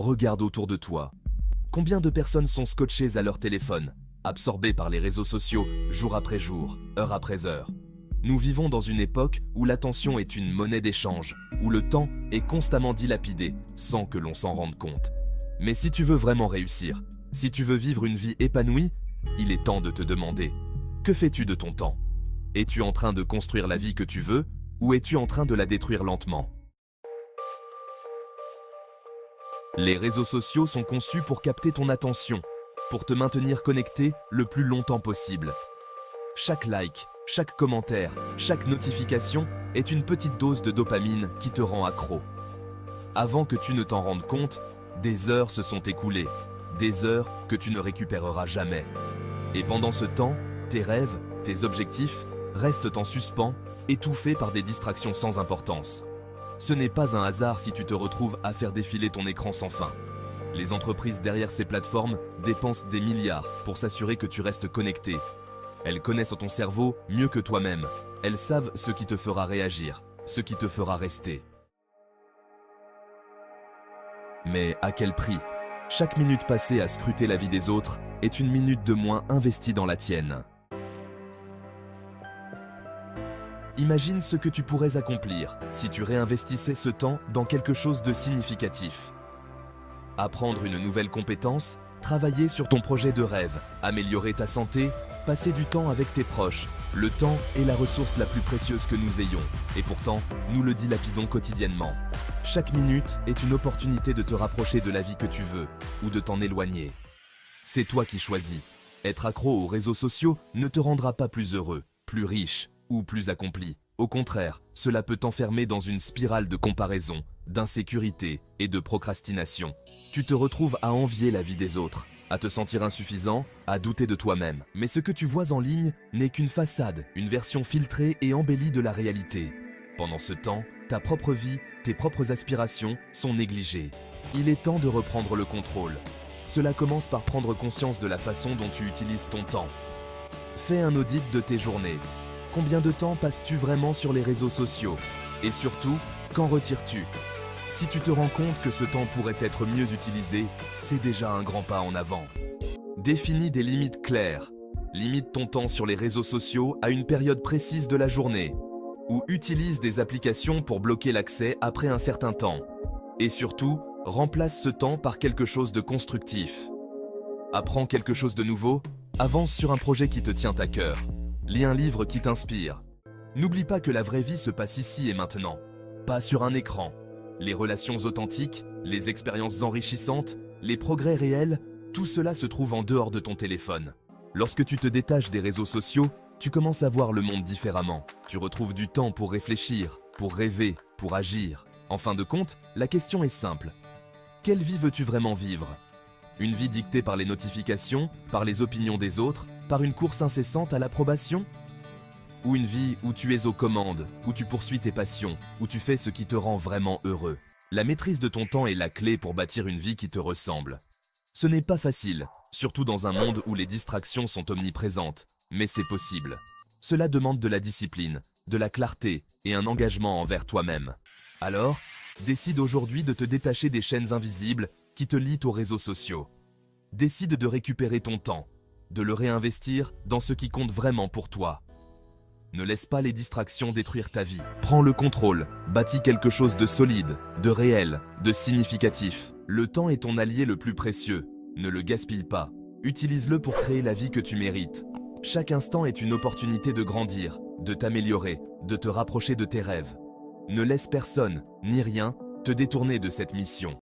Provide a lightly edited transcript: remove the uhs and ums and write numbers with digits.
Regarde autour de toi. Combien de personnes sont scotchées à leur téléphone, absorbées par les réseaux sociaux jour après jour, heure après heure? Nous vivons dans une époque où l'attention est une monnaie d'échange, où le temps est constamment dilapidé sans que l'on s'en rende compte. Mais si tu veux vraiment réussir, si tu veux vivre une vie épanouie, il est temps de te demander, que fais-tu de ton temps? Es-tu en train de construire la vie que tu veux ou es-tu en train de la détruire lentement? Les réseaux sociaux sont conçus pour capter ton attention, pour te maintenir connecté le plus longtemps possible. Chaque like, chaque commentaire, chaque notification est une petite dose de dopamine qui te rend accro. Avant que tu ne t'en rendes compte, des heures se sont écoulées, des heures que tu ne récupéreras jamais. Et pendant ce temps, tes rêves, tes objectifs restent en suspens, étouffés par des distractions sans importance. Ce n'est pas un hasard si tu te retrouves à faire défiler ton écran sans fin. Les entreprises derrière ces plateformes dépensent des milliards pour s'assurer que tu restes connecté. Elles connaissent ton cerveau mieux que toi-même. Elles savent ce qui te fera réagir, ce qui te fera rester. Mais à quel prix? Chaque minute passée à scruter la vie des autres est une minute de moins investie dans la tienne. Imagine ce que tu pourrais accomplir si tu réinvestissais ce temps dans quelque chose de significatif. Apprendre une nouvelle compétence, travailler sur ton projet de rêve, améliorer ta santé, passer du temps avec tes proches. Le temps est la ressource la plus précieuse que nous ayons, et pourtant, nous le dilapidons quotidiennement. Chaque minute est une opportunité de te rapprocher de la vie que tu veux, ou de t'en éloigner. C'est toi qui choisis. Être accro aux réseaux sociaux ne te rendra pas plus heureux, plus riche, ou plus accompli. Au contraire, cela peut t'enfermer dans une spirale de comparaison, d'insécurité et de procrastination. Tu te retrouves à envier la vie des autres, à te sentir insuffisant, à douter de toi-même. Mais ce que tu vois en ligne n'est qu'une façade, une version filtrée et embellie de la réalité. Pendant ce temps, ta propre vie, tes propres aspirations sont négligées. Il est temps de reprendre le contrôle. Cela commence par prendre conscience de la façon dont tu utilises ton temps. Fais un audit de tes journées. Combien de temps passes-tu vraiment sur les réseaux sociaux? Et surtout, qu'en retires-tu? Si tu te rends compte que ce temps pourrait être mieux utilisé, c'est déjà un grand pas en avant. Définis des limites claires. Limite ton temps sur les réseaux sociaux à une période précise de la journée. Ou utilise des applications pour bloquer l'accès après un certain temps. Et surtout, remplace ce temps par quelque chose de constructif. Apprends quelque chose de nouveau, avance sur un projet qui te tient à cœur. Lis un livre qui t'inspire. N'oublie pas que la vraie vie se passe ici et maintenant, pas sur un écran. Les relations authentiques, les expériences enrichissantes, les progrès réels, tout cela se trouve en dehors de ton téléphone. Lorsque tu te détaches des réseaux sociaux, tu commences à voir le monde différemment. Tu retrouves du temps pour réfléchir, pour rêver, pour agir. En fin de compte, la question est simple. Quelle vie veux-tu vraiment vivre? Une vie dictée par les notifications, par les opinions des autres, par une course incessante à l'approbation? Ou une vie où tu es aux commandes, où tu poursuis tes passions, où tu fais ce qui te rend vraiment heureux? La maîtrise de ton temps est la clé pour bâtir une vie qui te ressemble. Ce n'est pas facile, surtout dans un monde où les distractions sont omniprésentes, mais c'est possible. Cela demande de la discipline, de la clarté et un engagement envers toi-même. Alors, décide aujourd'hui de te détacher des chaînes invisibles qui te lient aux réseaux sociaux. Décide de récupérer ton temps, de le réinvestir dans ce qui compte vraiment pour toi. Ne laisse pas les distractions détruire ta vie. Prends le contrôle, bâtis quelque chose de solide, de réel, de significatif. Le temps est ton allié le plus précieux. Ne le gaspille pas. Utilise-le pour créer la vie que tu mérites. Chaque instant est une opportunité de grandir, de t'améliorer, de te rapprocher de tes rêves. Ne laisse personne, ni rien, te détourner de cette mission.